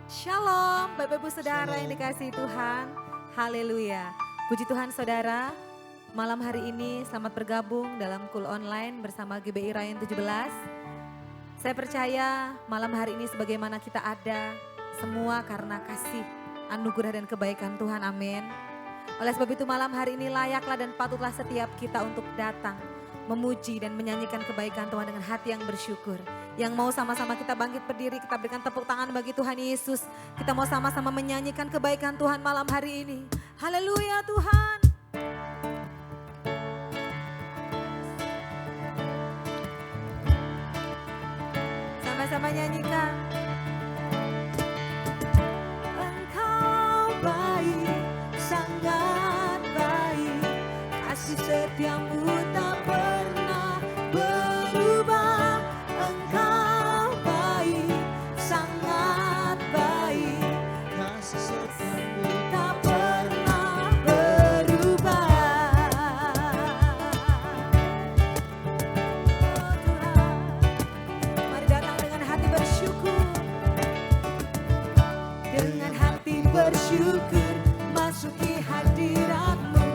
Shalom Bapak Ibu Saudara yang Shalom. dikasihi Tuhan. Haleluya. Puji Tuhan Saudara, malam hari ini selamat bergabung dalam Kul Online bersama GBI Rayon 17. Saya percaya malam hari ini sebagaimana kita ada, semua karena kasih, anugerah dan kebaikan Tuhan, amin. Oleh sebab itu malam hari ini layaklah dan patutlah setiap kita untuk datang, memuji dan menyanyikan kebaikan Tuhan dengan hati yang bersyukur. Yang mau sama-sama kita bangkit berdiri, kita berikan tepuk tangan bagi Tuhan Yesus. Kita mau sama-sama menyanyikan kebaikan Tuhan malam hari ini. Haleluya Tuhan. Sama-sama nyanyikan. Engkau baik, sangat baik, kasih setiamu tak pernah berubah. Engkau baik, sangat baik, Kasih setiamu tak pernah berubah. Oh Tuhan, mari datang dengan hati bersyukur. Dengan hati bersyukur masuki hadirat-Mu,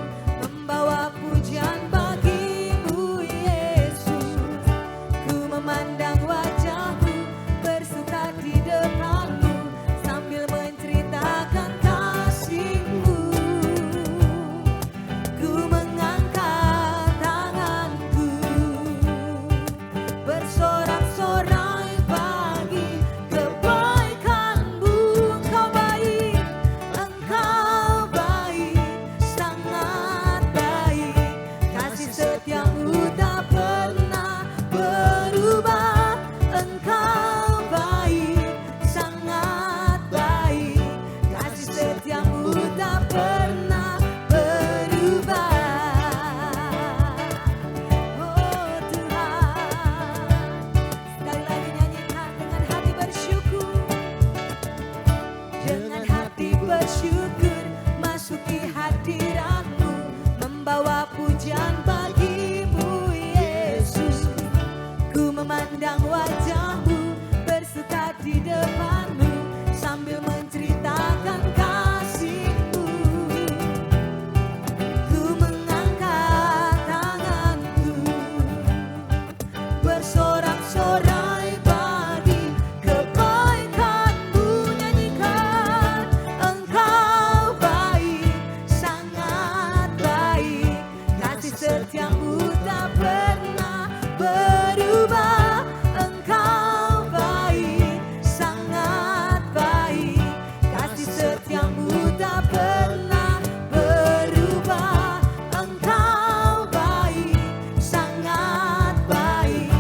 membawa pujian bagi-Mu Yesus. Ku memandang wajah-Mu, bersuka di depan-Mu, sambil menceritakan kasih-Mu. Ku mengangkat tanganku, bersorak-sorai bagi kebaikan-Mu. Engkau baik, Engkau baik, sangat baik, kasih setiamu tak pernah berubah. Engkau baik, sangat baik, kasih setiamu tak pernah berubah. Oh Tuhan, sekali lagi nyanyikan dengan hati bersyukur. Dengan hati bersyukur masuki hadirat-Mu, membawa pujian bagi-Mu Yesus. Ku memandang wajah-Mu, bersuka di depan-Mu, sambil menceritakan kasih-Mu. Ku mengangkat tanganku, bersorak-sorai bagi kebaikan-Mu. Nyanyikan, Engkau baik, sangat baik, kasih setiamu tak pernah berubah. Engkau baik, sangat baik, kasih setiamu tak pernah berubah. Engkau baik, sangat baik,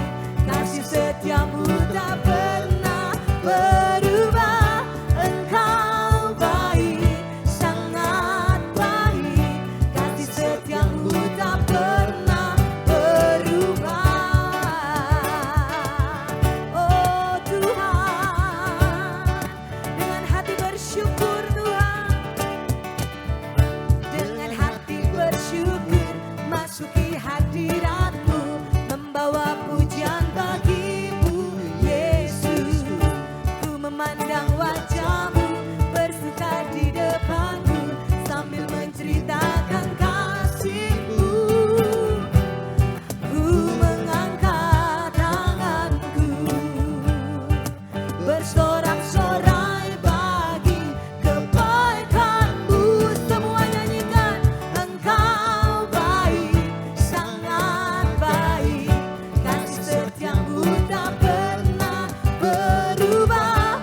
kasih setiamu tak pernah berubah. Engkau baik, sangat baik, kasih setiamu tak pernah berubah. Oh Tuhan, dengan hati bersyukur Tuhan, dengan hati bersyukur masuki hadirat-Mu, membawa pujian bagi-Mu Yesus. Ku memandang wajah-Mu, bersuka di depan-Mu, sambil menceritakan kasih-Mu. Ku mengangkat tanganku, bersorak-sorai bagi kebaikan-Mu. Semua nyanyikan, Engkau baik, sangat baik, kasih setiamu tak pernah berubah.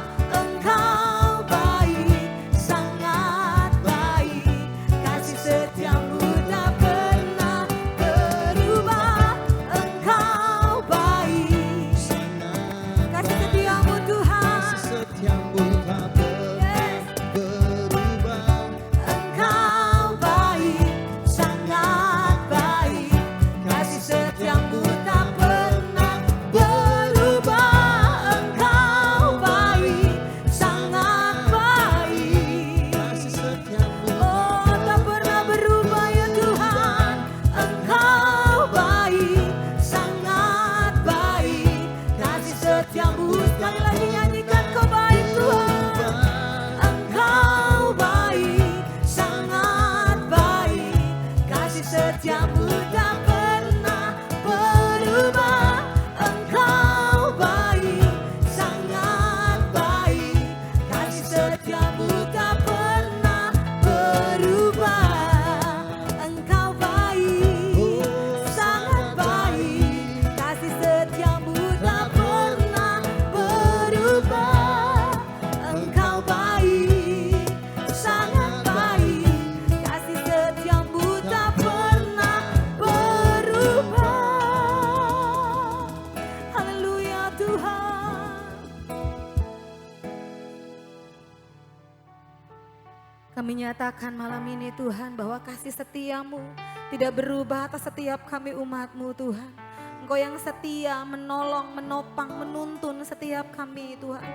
Kami nyatakan malam ini Tuhan bahwa kasih setiamu tidak berubah atas setiap kami umat-Mu Tuhan. Engkau yang setia menolong, menopang, menuntun setiap kami Tuhan.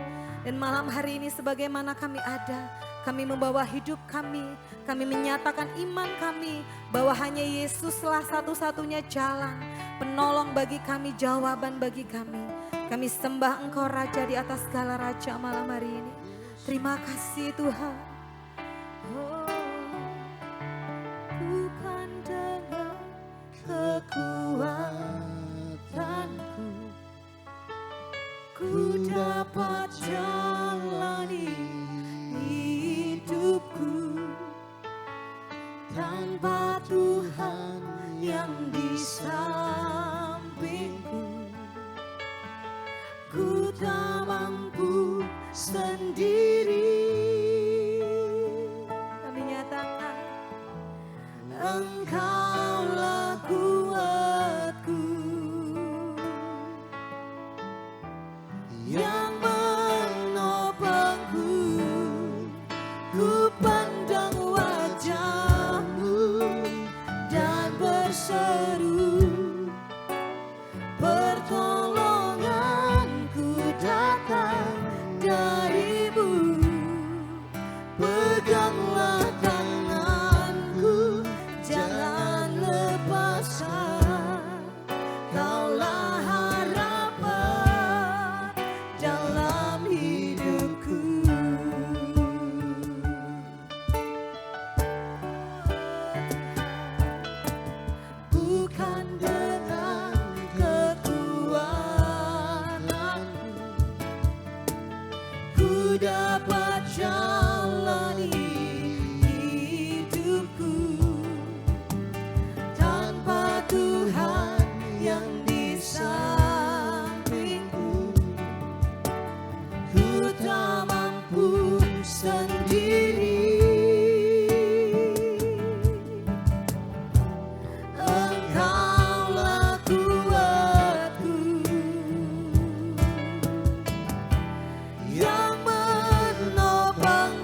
Dan malam hari ini sebagaimana kami ada, kami membawa hidup kami menyatakan iman kami bahwa hanya Yesuslah satu-satunya jalan, penolong bagi kami, jawaban bagi kami. Kami sembah Engkau Raja di atas segala raja malam hari ini. Terima kasih Tuhan. Oh, bukan dengan kekuatanku ku dapat jalani hidupku tanpa Tuhan yang di sampingku. Ku tak mampu sendiri. Engkaulah kuatku yang menopangku. Ku pandang wajah-Mu dan berseru, pertolonganku datang dari-Mu. Peganglah tanganku, jangan lepaskan. Kaulah harapan dalam hidupku. Bukan dengan kekuatanku ku dapat jalani hidupku tanpa Tuhan yang di sampingku. Ku tak mampu sendiri. Engkaulah kuatku yang menopang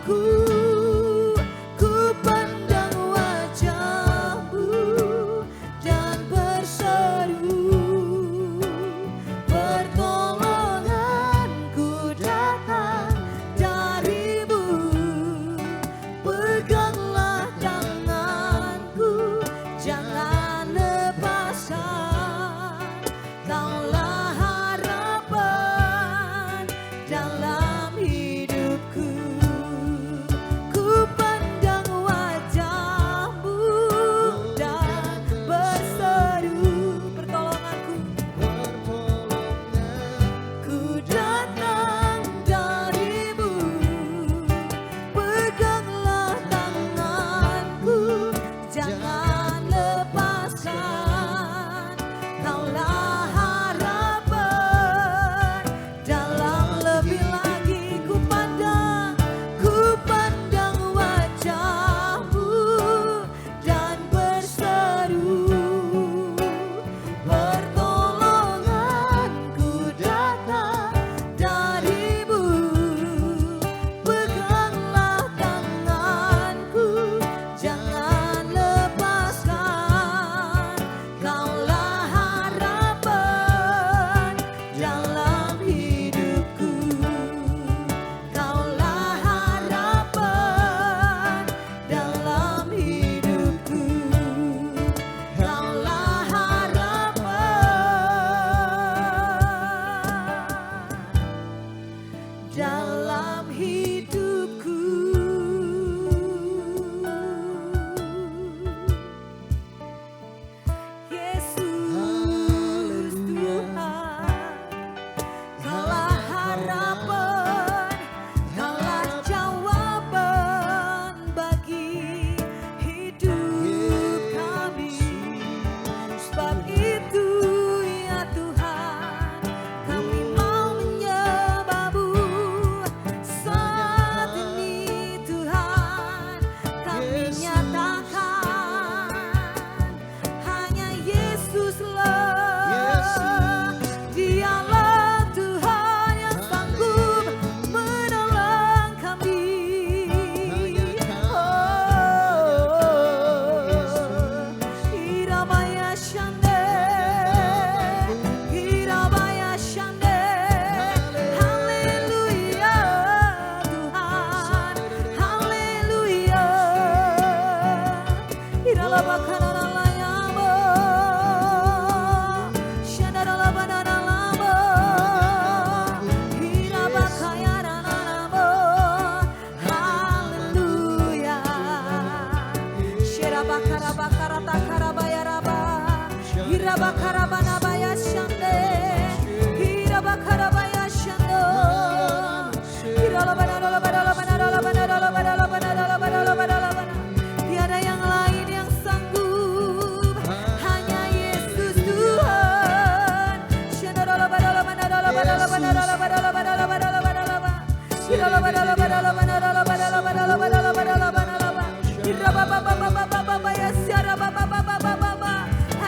Tiada yang lain yang sanggup, hanya Yesus Tuhan.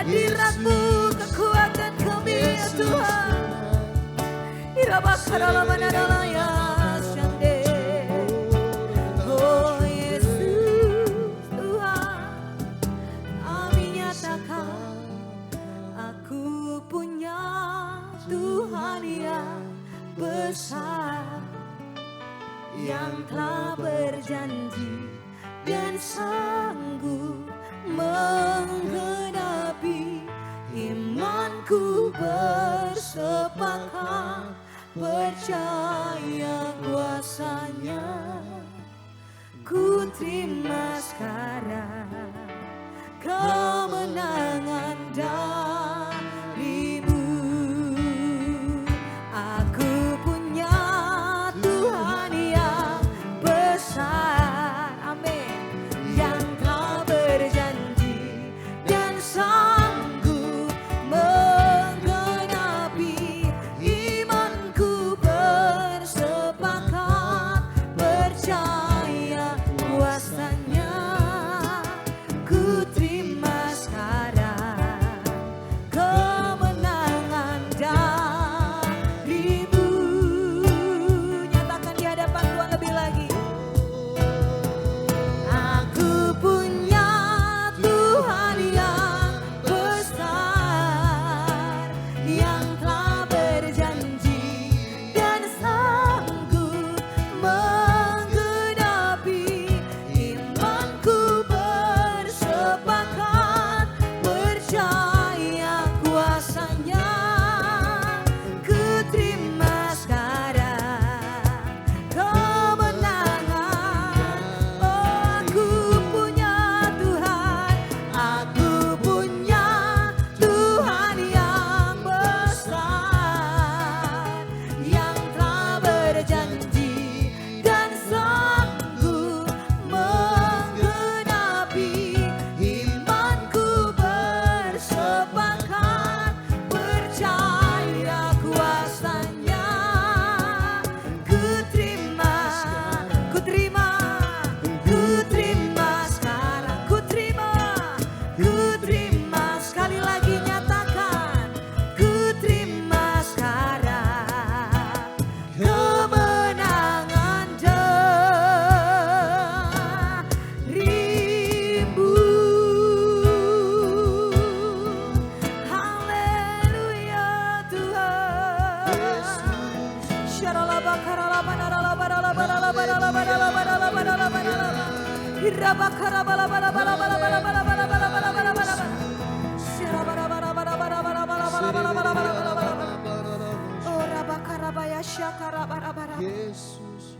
Hadirat-Mu kekuatan kami ya Tuhan. Oh Yesus Tuhan, kami nyatakan aku punya Tuhan yang besar, yang telah berjanji dan sanggup menggenapi. Imanku bersepakat, percaya kuasanya. Ku terima sekarang kemenangan darimu. Aku punya Tuhan yang besar, amin, yang telah berjanji dan sanggup menggenapi. Imanku bersepakat, percaya kuasanya. Ku terima sekarang kemenangan darimu. Nyatakan di hadapan Tuhan lebih lagi. Aku punya Tuhan yang besar, yang telah berjanji dan sanggup menggenapi. Imanku bersepakat, percaya kuasanya. Ku terima sekarang kemenangan. Oh, aku punya Tuhan, aku punya Tuhan yang besar, yang telah berjanji dan sanggup menggenapi. Imanku bersepakat, percaya kuasanya. Ku terima, ku terima, ku terima sekarang, ku terima sekali lagi. Nyatakan, ku terima sekarang kemenangan darimu. Haleluya Tuhan. Yesus.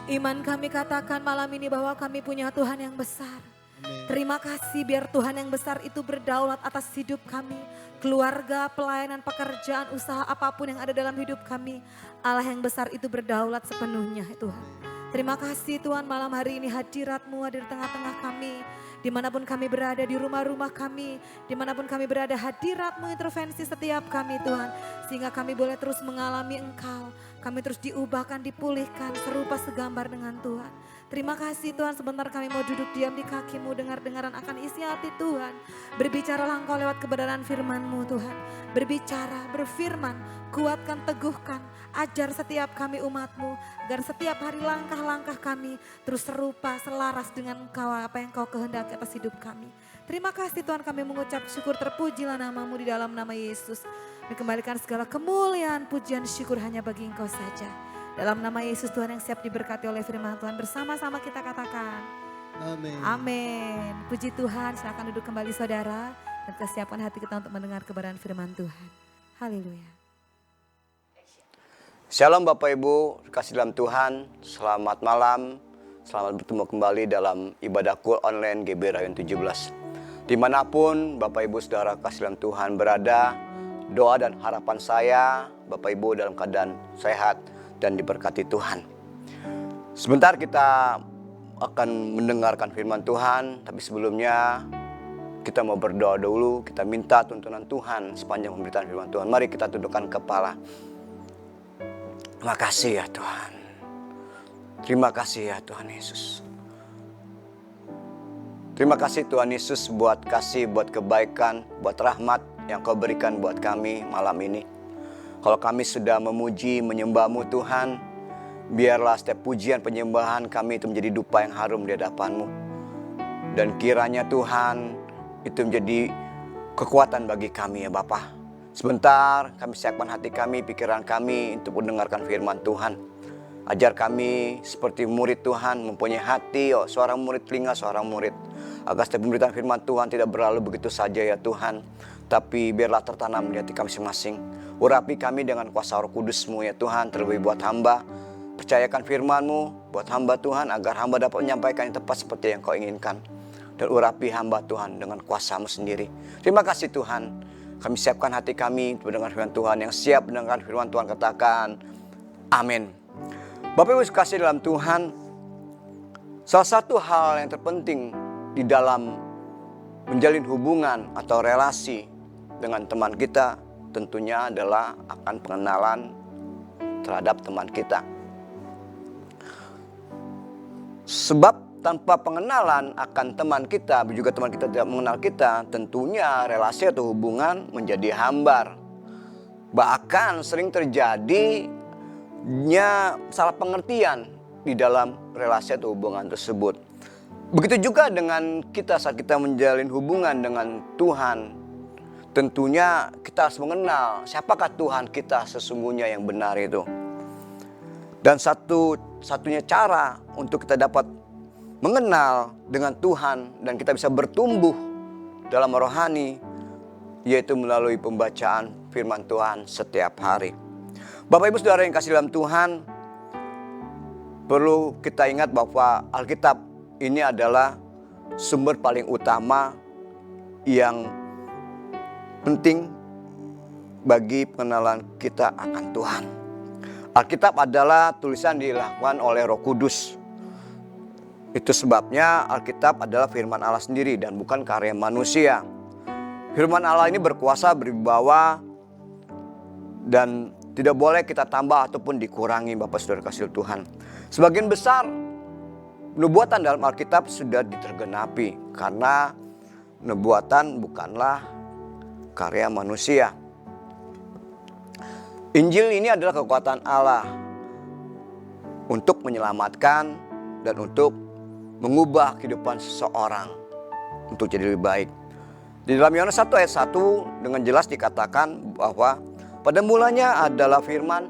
Iman kami katakan malam ini bahwa kami punya Tuhan yang besar. Amin. Terima kasih biar Tuhan yang besar itu berdaulat atas hidup kami. Keluarga, pelayanan, pekerjaan, usaha apapun yang ada dalam hidup kami. Allah yang besar itu berdaulat sepenuhnya Tuhan. Terima kasih Tuhan, malam hari ini hadirat-Mu ada di tengah-tengah kami. Dimanapun kami berada, di rumah-rumah kami, dimanapun kami berada, hadirat-Mu intervensi setiap kami Tuhan. Sehingga kami boleh terus mengalami Engkau. Kami terus diubahkan, dipulihkan, serupa segambar dengan Tuhan. Terima kasih Tuhan, sebentar kami mau duduk diam di kaki-Mu, dengar-dengaran akan isi hati Tuhan. Berbicaralah Engkau lewat kebenaran firman-Mu Tuhan. Berbicara, berfirman, kuatkan, teguhkan, ajar setiap kami umat-Mu. Agar setiap hari langkah-langkah kami terus serupa, selaras dengan Engkau, apa yang Engkau kehendaki atas hidup kami. Terima kasih Tuhan, kami mengucap syukur, terpujilah nama-Mu di dalam nama Yesus. Dikembalikan segala kemuliaan, pujian, syukur hanya bagi Engkau saja. Dalam nama Yesus Tuhan yang siap diberkati oleh firman Tuhan, bersama-sama kita katakan Amin. amin. Puji Tuhan, silakan duduk kembali saudara. Dan kesiapan hati kita untuk mendengar kebenaran firman Tuhan. Haleluya. Shalom Bapak Ibu, kasih dalam Tuhan, selamat malam, selamat bertemu kembali dalam ibadah Kul Online GB Rayon 17. Dimanapun Bapak Ibu Saudara kasih dalam Tuhan berada, doa dan harapan saya Bapak Ibu dalam keadaan sehat dan diberkati Tuhan. Sebentar kita akan mendengarkan firman Tuhan, tapi sebelumnya kita mau berdoa dulu, kita minta tuntunan Tuhan sepanjang pemberitaan firman Tuhan. Mari kita tundukkan kepala. Terima kasih ya Tuhan. Terima kasih ya Tuhan Yesus. Terima kasih Tuhan Yesus buat kasih, buat kebaikan, buat rahmat yang Kau berikan buat kami malam ini. Kalau kami sudah memuji, menyembah-Mu Tuhan, biarlah setiap pujian penyembahan kami itu menjadi dupa yang harum di hadapan-Mu. Dan kiranya Tuhan itu menjadi kekuatan bagi kami ya Bapa. Sebentar kami siapkan hati kami, pikiran kami untuk mendengarkan firman Tuhan. Ajar kami seperti murid Tuhan, mempunyai hati, seorang murid telinga, seorang murid. Agar setiap pemberitaan firman Tuhan tidak berlalu begitu saja ya Tuhan, tapi biarlah tertanam di hati kami masing-masing. Urapi kami dengan kuasa Roh Kudus-Mu ya Tuhan, terlebih buat hamba. Percayakan firman-Mu buat hamba Tuhan, agar hamba dapat menyampaikan yang tepat seperti yang Kau inginkan. Dan urapi hamba Tuhan dengan kuasa-Mu sendiri. Terima kasih Tuhan. Kami siapkan hati kami untuk mendengar firman Tuhan. Yang siap mendengar firman Tuhan katakan amin. Bapak Ibu kasih dalam Tuhan, salah satu hal yang terpenting di dalam menjalin hubungan atau relasi dengan teman kita tentunya adalah akan pengenalan terhadap teman kita. Sebab tanpa pengenalan akan teman kita, juga teman kita tidak mengenal kita, tentunya relasi atau hubungan menjadi hambar. Bahkan sering terjadinya salah pengertian di dalam relasi atau hubungan tersebut. Begitu juga dengan kita saat kita menjalin hubungan dengan Tuhan. Tentunya kita harus mengenal siapakah Tuhan kita sesungguhnya yang benar itu. Dan satunya cara untuk kita dapat mengenal dengan Tuhan dan kita bisa bertumbuh dalam rohani, yaitu melalui pembacaan firman Tuhan setiap hari. Bapak Ibu Saudara yang kasih dalam Tuhan, perlu kita ingat bahwa Alkitab ini adalah sumber paling utama yang penting bagi pengenalan kita akan Tuhan. Alkitab adalah tulisan dilakukan oleh Roh Kudus. Itu sebabnya Alkitab adalah firman Allah sendiri dan bukan karya manusia. Firman Allah ini berkuasa, berwibawa, dan tidak boleh kita tambah ataupun dikurangi Bapak Saudara kasih Tuhan. Sebagian besar nubuatan dalam Alkitab sudah ditergenapi karena nubuatan bukanlah karya manusia. Injil ini adalah kekuatan Allah untuk menyelamatkan dan untuk mengubah kehidupan seseorang untuk jadi lebih baik. Di dalam Yohanes 1 ayat 1 dengan jelas dikatakan bahwa pada mulanya adalah firman.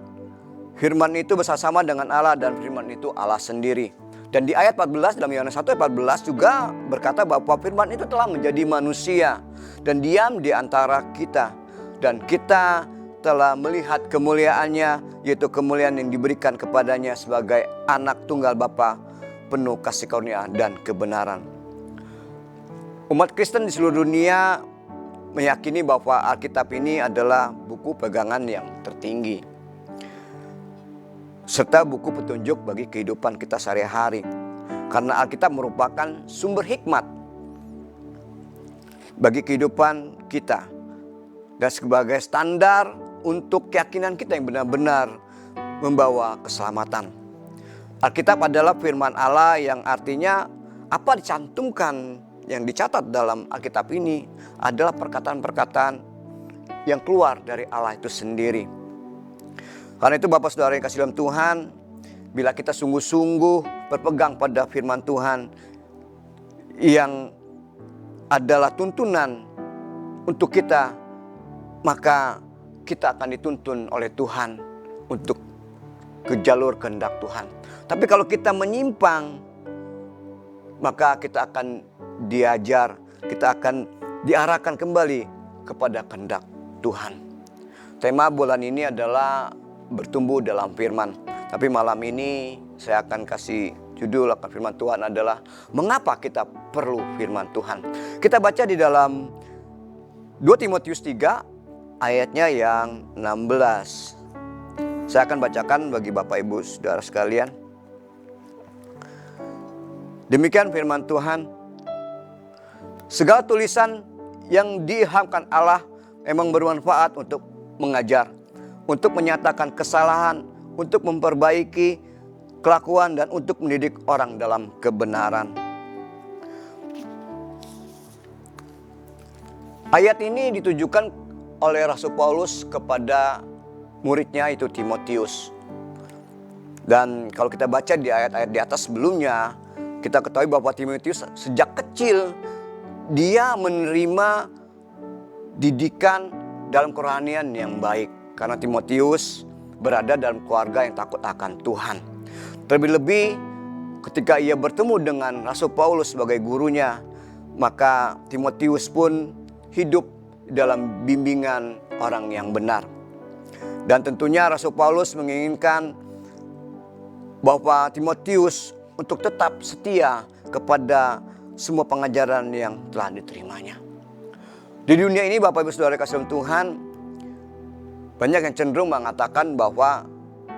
Firman itu bersama dengan Allah dan firman itu Allah sendiri. Dan di ayat 14 dalam Yohanes 1 ayat 14 juga berkata bahwa firman itu telah menjadi manusia dan diam di antara kita. Dan kita telah melihat kemuliaannya, yaitu kemuliaan yang diberikan kepadanya sebagai anak tunggal Bapa, penuh kasih karunia dan kebenaran. Umat Kristen di seluruh dunia meyakini bahwa Alkitab ini adalah buku pegangan yang tertinggi, serta buku petunjuk bagi kehidupan kita sehari-hari. Karena Alkitab merupakan sumber hikmat bagi kehidupan kita dan sebagai standar untuk keyakinan kita yang benar-benar membawa keselamatan. Alkitab adalah firman Allah yang artinya apa dicantumkan, yang dicatat dalam Alkitab ini adalah perkataan-perkataan yang keluar dari Allah itu sendiri. Karena itu Bapak Saudara yang kasih dalam Tuhan, bila kita sungguh-sungguh berpegang pada firman Tuhan yang adalah tuntunan untuk kita, maka kita akan dituntun oleh Tuhan untuk ke jalur kehendak Tuhan. Tapi kalau kita menyimpang, maka kita akan diajar, kita akan diarahkan kembali kepada kehendak Tuhan. Tema bulan ini adalah bertumbuh dalam firman. Tapi malam ini saya akan kasih judul akan firman Tuhan adalah mengapa kita perlu firman Tuhan. Kita baca di dalam 2 Timotius 3 ayatnya yang 16. Saya akan bacakan bagi Bapak Ibu Saudara sekalian. Demikian firman Tuhan. Segala tulisan yang diilhamkan Allah memang bermanfaat untuk mengajar, untuk menyatakan kesalahan, untuk memperbaiki kelakuan, dan untuk mendidik orang dalam kebenaran. Ayat ini ditujukan oleh Rasul Paulus kepada muridnya, itu Timotius. Dan kalau kita baca di ayat-ayat di atas sebelumnya, kita ketahui bahwa Timotius sejak kecil dia menerima didikan dalam kerohanian yang baik. Karena Timotius berada dalam keluarga yang takut akan Tuhan. Terlebih-lebih ketika ia bertemu dengan Rasul Paulus sebagai gurunya, maka Timotius pun hidup dalam bimbingan orang yang benar. Dan tentunya Rasul Paulus menginginkan bahwa Timotius untuk tetap setia kepada semua pengajaran yang telah diterimanya. Di dunia ini, Bapak Ibu Saudara kasih Tuhan, banyak yang cenderung mengatakan bahwa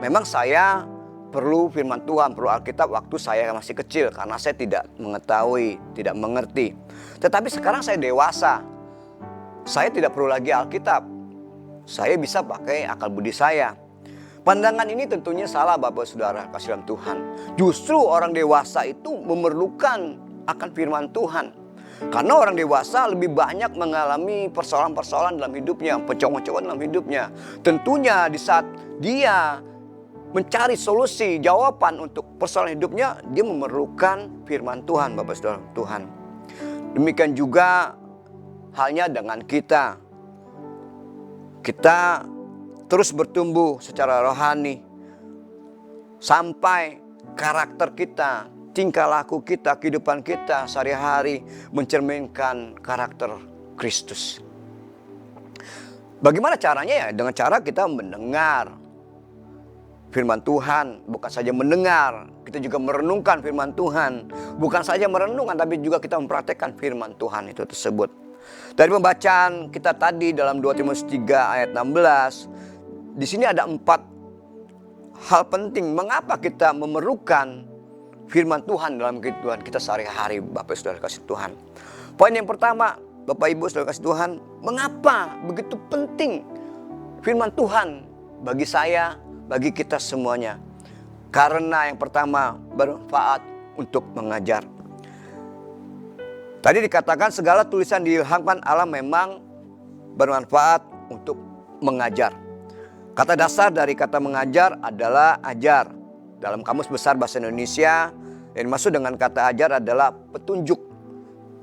memang saya perlu firman Tuhan, perlu Alkitab waktu saya masih kecil karena saya tidak mengetahui, tidak mengerti. Tetapi sekarang saya dewasa, saya tidak perlu lagi Alkitab. Saya bisa pakai akal budi saya. Pandangan ini tentunya salah, Bapak Saudara kasih dalam Tuhan. Justru orang dewasa itu memerlukan akan firman Tuhan. Karena orang dewasa lebih banyak mengalami persoalan-persoalan dalam hidupnya, pencocokan dalam hidupnya. Tentunya di saat dia mencari solusi, jawaban untuk persoalan hidupnya, dia memerlukan firman Tuhan, Bapak Saudara Tuhan. Demikian juga halnya dengan kita. Kita terus bertumbuh secara rohani sampai karakter kita, tingkah laku kita, kehidupan kita sehari-hari mencerminkan karakter Kristus. Bagaimana caranya ya? Dengan cara kita mendengar firman Tuhan, bukan saja mendengar, kita juga merenungkan firman Tuhan. Bukan saja merenungkan, tapi juga kita mempraktekkan firman Tuhan itu tersebut. Dari pembacaan kita tadi dalam 2 Timotius 3 ayat 16, di sini ada 4 hal penting mengapa kita memerlukan firman Tuhan dalam kehidupan kita sehari-hari, Bapak Saudara kasih Tuhan. Poin yang pertama, Bapak Ibu Saudara kasih Tuhan, mengapa begitu penting firman Tuhan bagi saya, bagi kita semuanya? Karena yang pertama, bermanfaat untuk mengajar. Tadi dikatakan segala tulisan diilhamkan Allah memang bermanfaat untuk mengajar. Kata dasar dari kata mengajar adalah ajar. Dalam Kamus Besar Bahasa Indonesia, yang dimaksud dengan kata ajar adalah petunjuk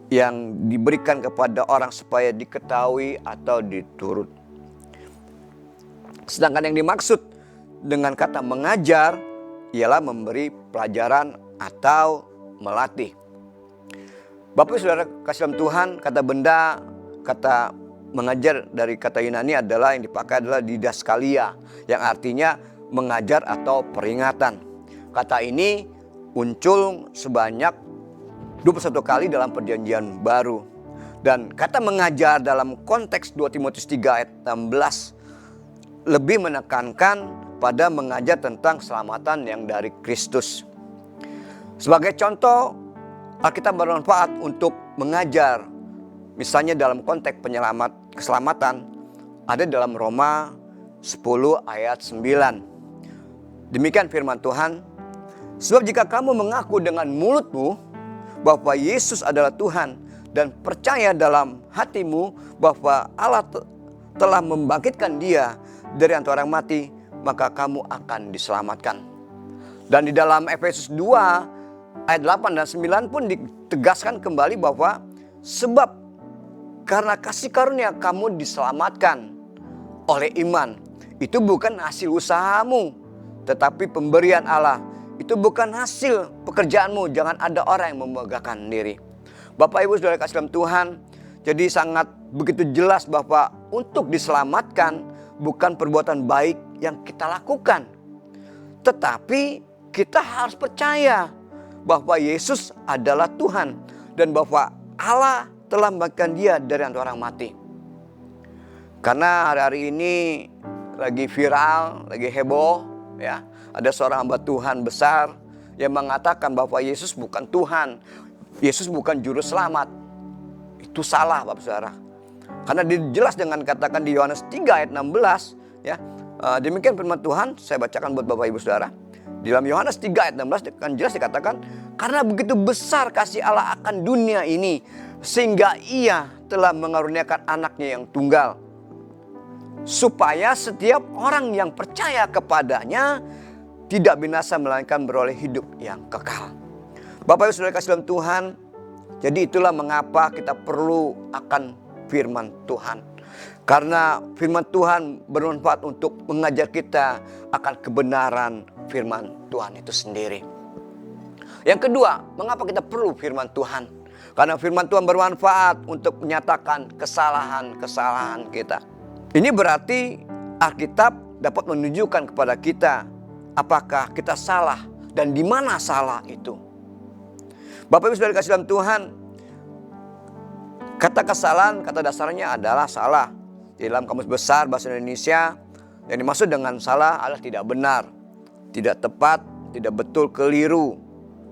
yang diberikan kepada orang supaya diketahui atau diturut. Sedangkan yang dimaksud dengan kata mengajar ialah memberi pelajaran atau melatih. Bapak Saudara kasih dalam Tuhan, kata benda, kata mengajar dari kata Yunani adalah yang dipakai adalah didaskalia, yang artinya mengajar atau peringatan. Kata ini muncul sebanyak 21 kali dalam Perjanjian Baru. Dan kata mengajar dalam konteks 2 Timotius 3 ayat 16 lebih menekankan pada mengajar tentang keselamatan yang dari Kristus. Sebagai contoh, Alkitab bermanfaat untuk mengajar. Misalnya dalam konteks keselamatan ada dalam Roma 10 ayat 9. Demikian firman Tuhan. Sebab jika kamu mengaku dengan mulutmu bahwa Yesus adalah Tuhan dan percaya dalam hatimu bahwa Allah telah membangkitkan Dia dari antara orang mati, maka kamu akan diselamatkan. Dan di dalam Efesus 2 ayat 8 dan 9 pun ditegaskan kembali bahwa sebab karena kasih karunia kamu diselamatkan oleh iman. Itu bukan hasil usahamu, tetapi pemberian Allah. Itu bukan hasil pekerjaanmu. Jangan ada orang yang memegahkan diri. Bapak Ibu Saudara kasih dalam Tuhan, jadi sangat begitu jelas bahwa untuk diselamatkan bukan perbuatan baik yang kita lakukan, tetapi kita harus percaya bahwa Yesus adalah Tuhan dan bahwa Allah telah membangkitkan Dia dari antara orang mati. Karena hari-hari ini lagi viral, lagi heboh, ya, ada seorang hamba Tuhan besar yang mengatakan bahwa Yesus bukan Tuhan, Yesus bukan juru selamat, itu salah Bapak Saudara. Karena jelas dengan katakan di Yohanes 3 ayat 16 ya. Demikian firman Tuhan, saya bacakan buat Bapak Ibu Saudara. Di dalam Yohanes 3 ayat 16 kan jelas dikatakan, karena begitu besar kasih Allah akan dunia ini, sehingga ia telah mengaruniakan anaknya yang tunggal, supaya setiap orang yang percaya kepadanya tidak binasa melainkan beroleh hidup yang kekal. Bapak Ibu Saudara kasih dalam Tuhan, jadi itulah mengapa kita perlu akan firman Tuhan. Karena firman Tuhan bermanfaat untuk mengajar kita akan kebenaran firman Tuhan itu sendiri. Yang kedua, mengapa kita perlu firman Tuhan? Karena firman Tuhan bermanfaat untuk menyatakan kesalahan-kesalahan kita. Ini berarti Alkitab dapat menunjukkan kepada kita apakah kita salah dan di mana salah itu. Bapak Ibu Saudara kasih dalam Tuhan, kata kesalahan, kata dasarnya adalah salah. Di dalam Kamus Besar Bahasa Indonesia, yang dimaksud dengan salah adalah tidak benar, tidak tepat, tidak betul, keliru,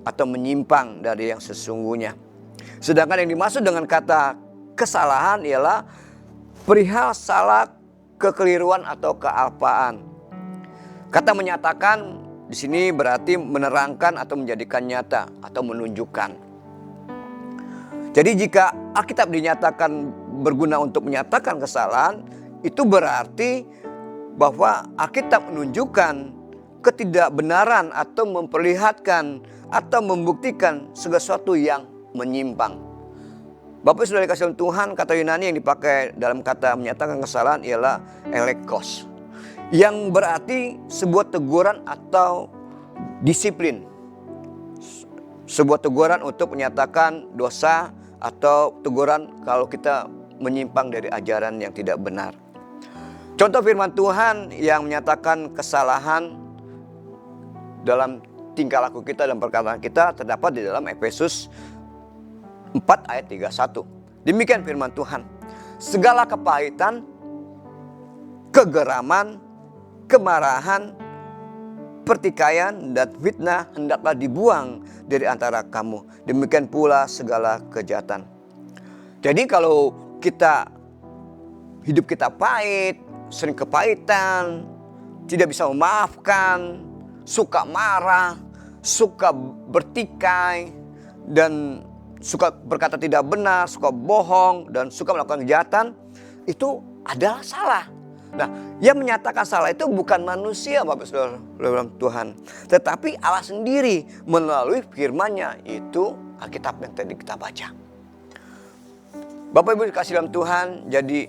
atau menyimpang dari yang sesungguhnya. Sedangkan yang dimaksud dengan kata kesalahan ialah perihal salah, kekeliruan, atau kealpaan. Kata menyatakan di sini berarti menerangkan atau menjadikan nyata atau menunjukkan. Jadi jika Alkitab dinyatakan berguna untuk menyatakan kesalahan, itu berarti bahwa Alkitab menunjukkan ketidakbenaran atau memperlihatkan atau membuktikan segala sesuatu yang menyimpang. Bapak sudah dikasih Tuhan, kata Yunani yang dipakai dalam kata menyatakan kesalahan ialah elekos, yang berarti sebuah teguran atau disiplin. Sebuah teguran untuk menyatakan dosa atau teguran kalau kita menyimpang dari ajaran yang tidak benar. Contoh firman Tuhan yang menyatakan kesalahan dalam tingkah laku kita dan perkataan kita terdapat di dalam Efesus 4 ayat 31. Demikian firman Tuhan. Segala kepahitan, kegeraman, kemarahan, pertikaian, dan fitnah hendaklah dibuang dari antara kamu. Demikian pula segala kejahatan. Jadi kalau hidup kita pahit, sering kepahitan, tidak bisa memaafkan, suka marah, suka bertikai, dan suka berkata tidak benar, suka bohong, dan suka melakukan kejahatan, itu adalah salah. Nah, yang menyatakan salah itu bukan manusia, Bapak Saudara Tuhan, tetapi Allah sendiri melalui firman-Nya, itu Alkitab yang tadi kita baca. Bapak Ibu dikasih dalam Tuhan, jadi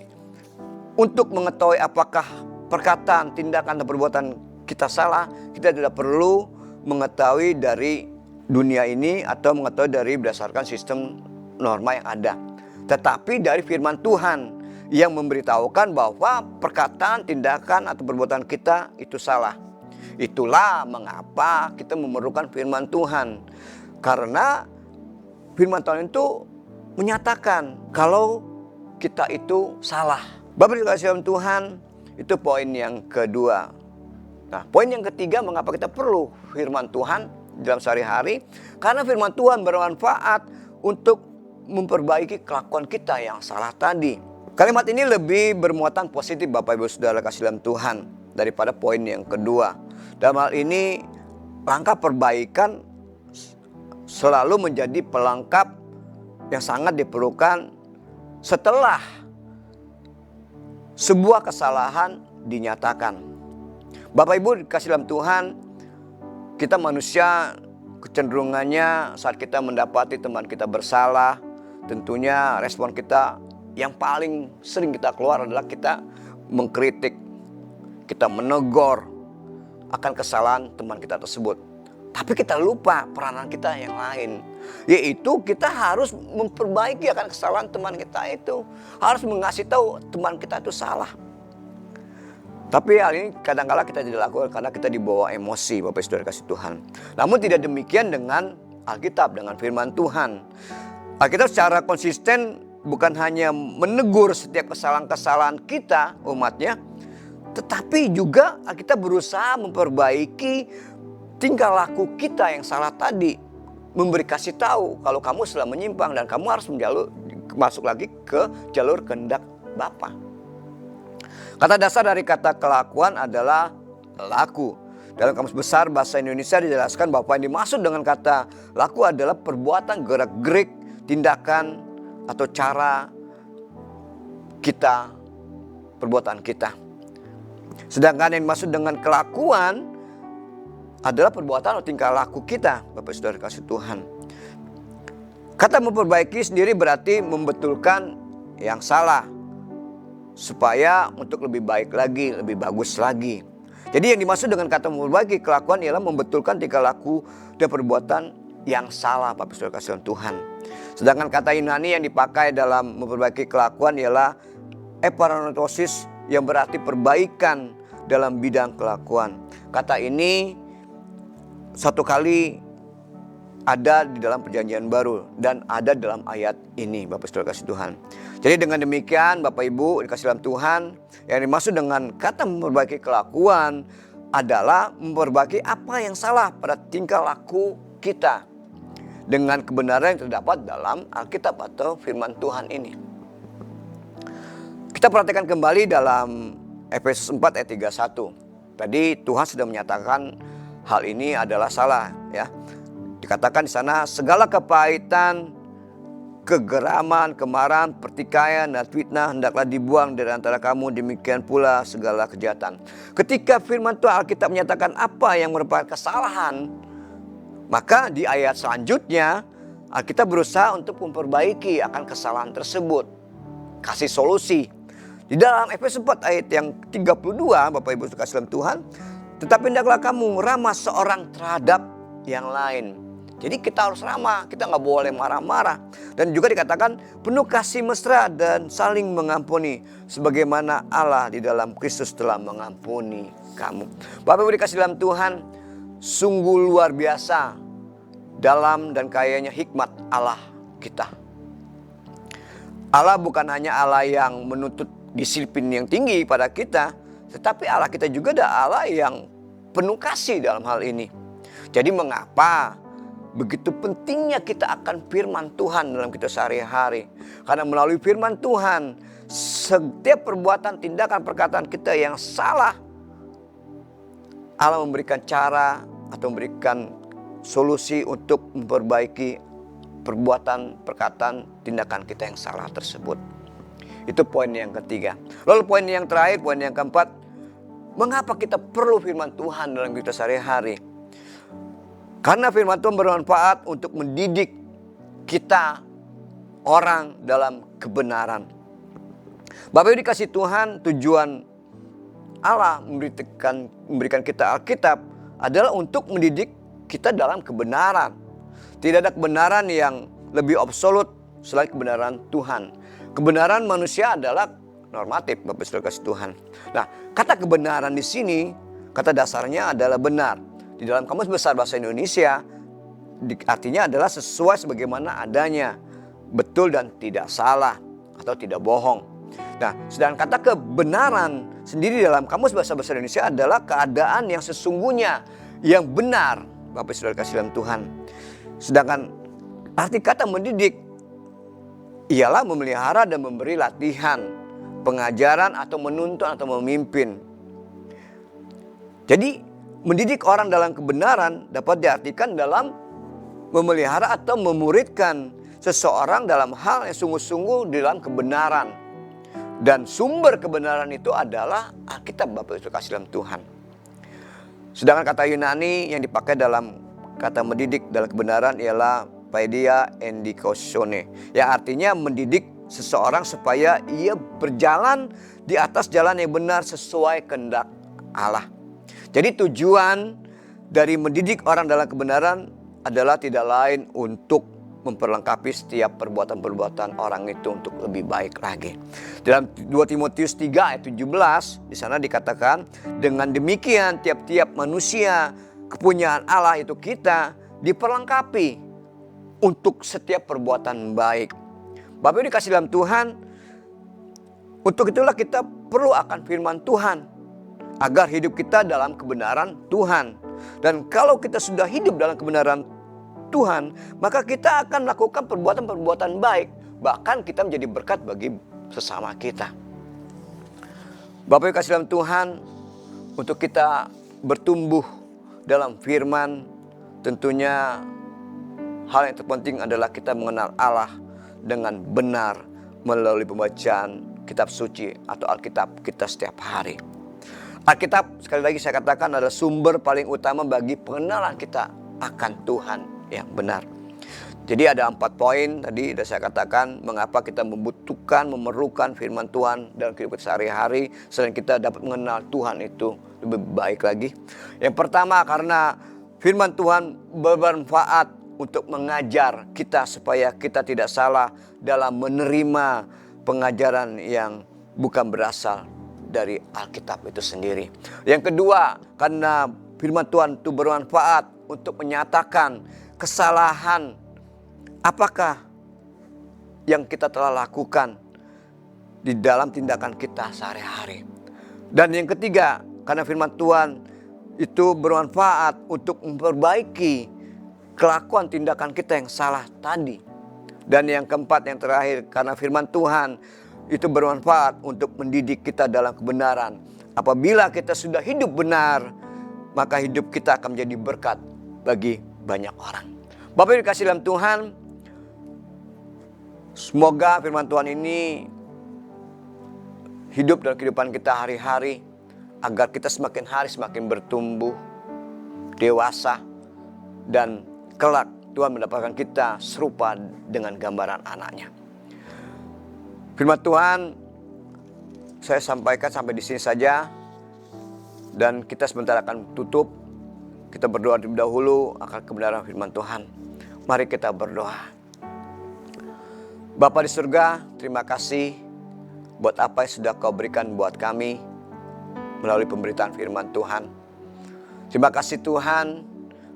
untuk mengetahui apakah perkataan, tindakan, dan perbuatan kita salah, kita tidak perlu mengetahui dari dunia ini atau mengetahui dari berdasarkan sistem norma yang ada, tetapi dari firman Tuhan yang memberitahukan bahwa perkataan, tindakan, atau perbuatan kita itu salah. Itulah mengapa kita memerlukan firman Tuhan. Karena firman Tuhan itu menyatakan kalau kita itu salah. Bapak dikasih dalam Tuhan, itu poin yang kedua. Nah, poin yang ketiga, mengapa kita perlu firman Tuhan dalam sehari-hari? Karena firman Tuhan bermanfaat untuk memperbaiki kelakuan kita yang salah tadi. Kalimat ini lebih bermuatan positif Bapak Ibu Saudara kasih dalam Tuhan daripada poin yang kedua. Dalam hal ini langkah perbaikan selalu menjadi pelengkap yang sangat diperlukan setelah sebuah kesalahan dinyatakan. Bapak Ibu kasih dalam Tuhan, kita manusia kecenderungannya saat kita mendapati teman kita bersalah, tentunya respon kita yang paling sering kita keluar adalah kita mengkritik, kita menegur akan kesalahan teman kita tersebut. Tapi kita lupa peranan kita yang lain, yaitu kita harus memperbaiki akan kesalahan teman kita itu, harus mengasih tahu teman kita itu salah. Tapi hal ini kadang-kala kita tidak lakukan karena kita dibawa emosi, Bapak Saudara kasih Tuhan. Namun tidak demikian dengan Alkitab, dengan firman Tuhan. Alkitab secara konsisten bukan hanya menegur setiap kesalahan-kesalahan kita umatnya, tetapi juga kita berusaha memperbaiki tingkah laku kita yang salah tadi memberi kasih tahu kalau kamu sudah menyimpang dan kamu harus masuk lagi ke jalur kehendak Bapa. Kata dasar dari kata kelakuan adalah laku. Dalam Kamus Besar Bahasa Indonesia dijelaskan bahwa yang dimaksud dengan kata laku adalah perbuatan, gerak-gerik, tindakan atau cara kita, perbuatan kita. Sedangkan yang dimaksud dengan kelakuan adalah perbuatan atau tingkah laku kita, Bapak Saudara kasih Tuhan. Kata memperbaiki sendiri berarti membetulkan yang salah supaya untuk lebih baik lagi, lebih bagus lagi. Jadi yang dimaksud dengan kata memperbaiki kelakuan ialah membetulkan tingkah laku dan perbuatan yang salah, Bapak Saudara kasih Tuhan. Sedangkan kata Yunani yang dipakai dalam memperbaiki kelakuan ialah eparanatosis, yang berarti perbaikan dalam bidang kelakuan. Kata ini satu kali ada di dalam Perjanjian Baru dan ada dalam ayat ini, Bapak Saudara kasih Tuhan. Jadi dengan demikian Bapak Ibu dikasih dalam Tuhan, yang dimaksud dengan kata memperbaiki kelakuan adalah memperbaiki apa yang salah pada tingkah laku kita dengan kebenaran yang terdapat dalam Alkitab atau firman Tuhan ini. Kita perhatikan kembali dalam Efesus 4 ayat 31. Tadi Tuhan sudah menyatakan hal ini adalah salah, ya. Dikatakan di sana segala kepahitan, kegeraman, kemarahan, pertikaian dan fitnah hendaklah dibuang dari antara kamu, demikian pula segala kejahatan. Ketika firman Tuhan Alkitab menyatakan apa yang merupakan kesalahan, maka di ayat selanjutnya Alkitab berusaha untuk memperbaiki akan kesalahan tersebut, kasih solusi. Di dalam Efesus 4 ayat yang 32, Bapak Ibu kasih dalam Tuhan, tetapi hendaklah kamu ramah seorang terhadap yang lain. Jadi kita harus ramah, kita nggak boleh marah-marah. Dan juga dikatakan penuh kasih mesra dan saling mengampuni, sebagaimana Allah di dalam Kristus telah mengampuni kamu. Bapak Ibu dikasih dalam Tuhan, sungguh luar biasa dalam dan kayanya hikmat Allah kita. Allah bukan hanya Allah yang menuntut disiplin yang tinggi pada kita, tetapi Allah kita juga adalah Allah yang penuh kasih dalam hal ini. Jadi mengapa begitu pentingnya kita akan firman Tuhan dalam kita sehari-hari? Karena melalui firman Tuhan, setiap perbuatan, tindakan, perkataan kita yang salah, Allah memberikan cara atau memberikan solusi untuk memperbaiki perbuatan, perkataan, tindakan kita yang salah tersebut. Itu poin yang ketiga. Lalu poin yang terakhir, poin yang keempat, mengapa kita perlu firman Tuhan dalam kita sehari-hari? Karena firman Tuhan bermanfaat untuk mendidik kita orang dalam kebenaran. Bapak Ibu dikasih Tuhan, tujuan Allah memberikan kita Alkitab adalah untuk mendidik kita dalam kebenaran. Tidak ada kebenaran yang lebih absolut selain kebenaran Tuhan. Kebenaran manusia adalah normatif, Bapak Ibu dikasih Tuhan. Nah, kata kebenaran di sini, kata dasarnya adalah benar. Di dalam Kamus Besar Bahasa Indonesia artinya adalah sesuai sebagaimana adanya, betul dan tidak salah atau tidak bohong. Nah, sedangkan kata kebenaran sendiri dalam Kamus Bahasa Indonesia adalah keadaan yang sesungguhnya, yang benar, Bapak Saudara kasih dalam Tuhan. Sedangkan arti kata mendidik ialah memelihara dan memberi latihan, pengajaran atau menuntun atau memimpin. Jadi mendidik orang dalam kebenaran dapat diartikan dalam memelihara atau memuridkan seseorang dalam hal yang sungguh-sungguh dalam kebenaran. Dan sumber kebenaran itu adalah Alkitab, Bapak Ibu kasih dalam Tuhan. Sedangkan kata Yunani yang dipakai dalam kata mendidik dalam kebenaran ialah paideia endikosone, yang artinya mendidik seseorang supaya ia berjalan di atas jalan yang benar sesuai kehendak Allah. Jadi tujuan dari mendidik orang dalam kebenaran adalah tidak lain untuk memperlengkapi setiap perbuatan-perbuatan orang itu untuk lebih baik lagi. Dalam 2 Timotius 3 ayat 17 di sana dikatakan, dengan demikian tiap-tiap manusia kepunyaan Allah itu kita diperlengkapi untuk setiap perbuatan baik. Bapak Ibu dikasih dalam Tuhan, untuk itulah kita perlu akan firman Tuhan agar hidup kita dalam kebenaran Tuhan. Dan kalau kita sudah hidup dalam kebenaran Tuhan, maka kita akan melakukan perbuatan-perbuatan baik. Bahkan kita menjadi berkat bagi sesama kita. Bapak Ibu kasih dalam Tuhan, untuk kita bertumbuh dalam firman, tentunya hal yang terpenting adalah kita mengenal Allah dengan benar melalui pembacaan kitab suci atau Alkitab kita setiap hari. Alkitab, sekali lagi saya katakan, adalah sumber paling utama bagi pengenalan kita akan Tuhan yang benar. Jadi ada 4 poin tadi sudah saya katakan mengapa kita membutuhkan, memerlukan firman Tuhan dalam kehidupan sehari-hari selain kita dapat mengenal Tuhan itu lebih baik lagi. Yang pertama, karena firman Tuhan bermanfaat untuk mengajar kita supaya kita tidak salah dalam menerima pengajaran yang bukan berasal dari Alkitab itu sendiri. Yang kedua, karena firman Tuhan itu bermanfaat untuk menyatakan kesalahan apakah yang kita telah lakukan di dalam tindakan kita sehari-hari. Dan yang ketiga, karena firman Tuhan itu bermanfaat untuk memperbaiki kelakuan tindakan kita yang salah tadi. Dan yang keempat, yang terakhir, karena firman Tuhan itu bermanfaat untuk mendidik kita dalam kebenaran. Apabila kita sudah hidup benar, maka hidup kita akan menjadi berkat bagi banyak orang. Bapak Ibu dikasih dalam Tuhan, semoga firman Tuhan ini hidup dalam kehidupan kita hari-hari, agar kita semakin hari semakin bertumbuh, dewasa, dan kelak Tuhan mendapatkan kita serupa dengan gambaran anaknya. Firman Tuhan saya sampaikan sampai di sini saja, dan kita sebentar akan tutup. Kita berdoa terlebih dahulu akan kebenaran firman Tuhan. Mari kita berdoa. Bapa di surga, terima kasih buat apa yang sudah Kau berikan buat kami melalui pemberitaan firman Tuhan. Terima kasih Tuhan,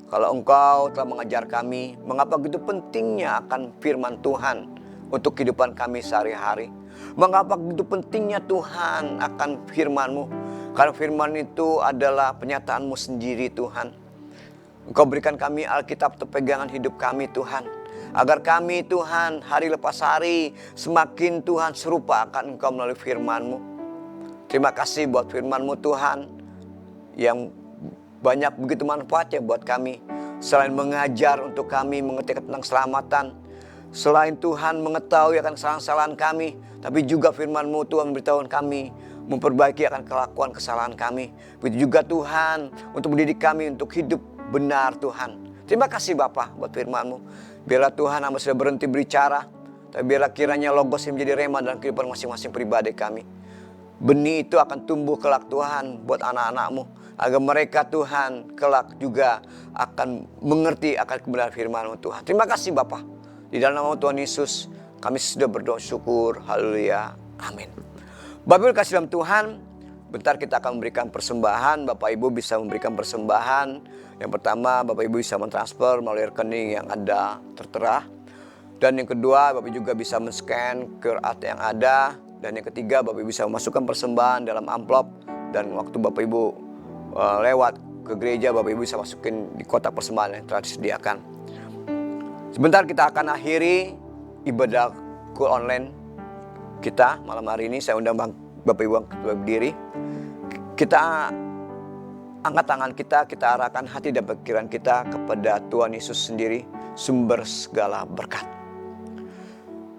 kalau Engkau telah mengajar kami mengapa begitu pentingnya akan firman Tuhan untuk kehidupan kami sehari-hari. Mengapa begitu pentingnya Tuhan akan firman-Mu. Karena firman itu adalah pernyataan-Mu sendiri Tuhan. Engkau berikan kami Alkitab untuk pegangan hidup kami Tuhan. Agar kami Tuhan hari lepas hari semakin Tuhan serupa akan Engkau melalui firman-Mu. Terima kasih buat firman-Mu Tuhan yang banyak begitu manfaatnya buat kami. Selain mengajar untuk kami mengerti tentang keselamatan, selain Tuhan mengetahui akan kesalahan-kesalahan kami, tapi juga firman-Mu Tuhan memberitahukan kami memperbaiki akan kelakuan kesalahan kami. Begitu juga Tuhan untuk mendidik kami untuk hidup benar Tuhan. Terima kasih Bapa buat firman-Mu. Biarlah Tuhan hamba sudah berhenti berbicara, tapi biarlah kiranya logos yang menjadi rema dalam kehidupan masing-masing pribadi kami. Benih itu akan tumbuh kelak Tuhan buat anak-anak-Mu, agar mereka Tuhan kelak juga akan mengerti akan kebenaran firman-Mu Tuhan. Terima kasih Bapa. Di dalam nama Tuhan Yesus kami sudah berdoa syukur. Haleluya. Amin. Bapak Ibu kasih dalam Tuhan, bentar kita akan memberikan persembahan. Bapak Ibu bisa memberikan persembahan. Yang pertama, Bapak Ibu bisa mentransfer melalui rekening yang ada tertera. Dan yang kedua, Bapak Ibu juga bisa men-scan QR yang ada. Dan yang ketiga, Bapak Ibu bisa memasukkan persembahan dalam amplop. Dan waktu Bapak Ibu lewat ke gereja, Bapak Ibu bisa masukin di kotak persembahan yang telah disediakan. Sebentar kita akan akhiri ibadah Cool Online kita malam hari ini. Saya undang Bapak Ibu berdiri. Kita angkat tangan kita arahkan hati dan pikiran kita kepada Tuhan Yesus sendiri, sumber segala berkat.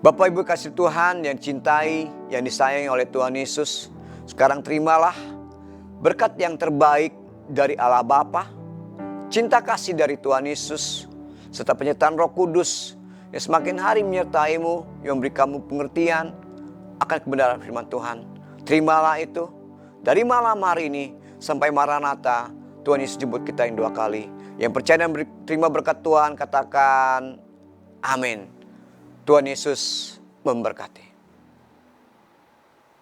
Bapak Ibu kasih Tuhan yang cintai, yang disayangi oleh Tuhan Yesus, sekarang terimalah berkat yang terbaik dari Allah Bapa, cinta kasih dari Tuhan Yesus, serta penyertaan Roh Kudus yang semakin hari menyertai-Mu, yang memberi kamu pengertian akan kebenaran firman Tuhan. Terimalah itu dari malam hari ini sampai Maranatha. Tuhan Yesus jemput kita yang 2 kali. Yang percaya dan terima berkat Tuhan katakan amin. Tuhan Yesus memberkati.